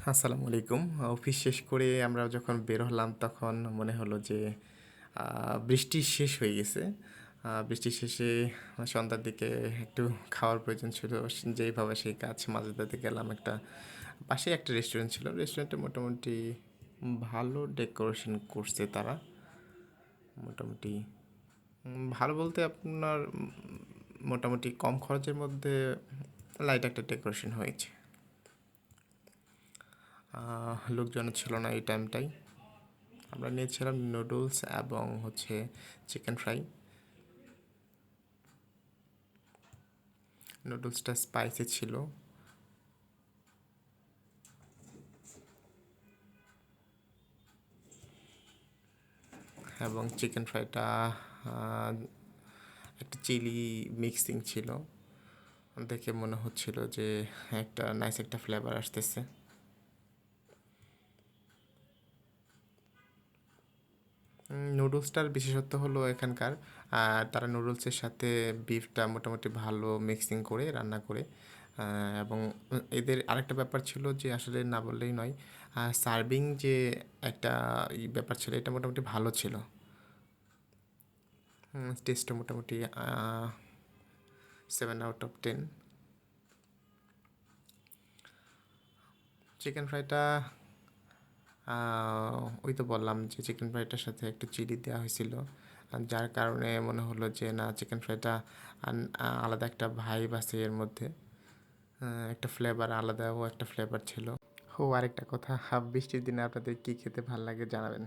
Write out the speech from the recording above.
আসসালামু আলাইকুম। অফিস শেষ করে আমরা যখন বের হলাম তখন মনে হলো যে বৃষ্টি শেষ হয়ে গেছে। বৃষ্টি শেষে সন্ধ্যার দিকে একটু খাওয়ার প্রয়োজন ছিল। যেইভাবে সেই কাজ মাঝরাতে গেলাম একটা পাশেই একটা রেস্টুরেন্ট ছিল। রেস্টুরেন্টে মোটামুটি ভালো ডেকোরেশন করছে তারা। মোটামুটি ভালো বলতে আপনার মোটামুটি কম খরচের মধ্যে লাইট একটা ডেকোরেশন হয়েছে। লোকজনও ছিল না এই টাইমটাই। আমরা নিয়েছিলাম নুডলস এবং হচ্ছে চিকেন ফ্রাই। নুডলসটা স্পাইসি ছিল এবং চিকেন ফ্রাইটা একটা চিলি মিক্সিং ছিল। দেখে মনে হচ্ছিল যে একটা নাইস একটা ফ্লেভার আসতেছে। নুডলসটার বিশেষত্ব হলো এখানকার তারা নুডলসের সাথে বিফটা মোটামুটি ভালো মিক্সিং করে রান্না করে এবং এদের আরেকটা ব্যাপার ছিল যে আসলে না বললেই নয়, সার্ভিং যে একটা ব্যাপার ছিল এটা মোটামুটি ভালো ছিল। টেস্টটা মোটামুটি 7/10। চিকেন ফ্রাইটা ওই তো বললাম যে চিকেন ফ্রাইটার সাথে একটু চিলি দেওয়া হয়েছিল, যার কারণে মনে হলো যে না চিকেন ফ্রাইটা আলাদা একটা ভাইব আছে এর মধ্যে। একটা ফ্লেভার আলাদাও একটা ফ্লেভার ছিল। ও আরেকটা কথা, বৃষ্টির দিনে আপনাদের কী খেতে ভালো লাগে জানাবেন।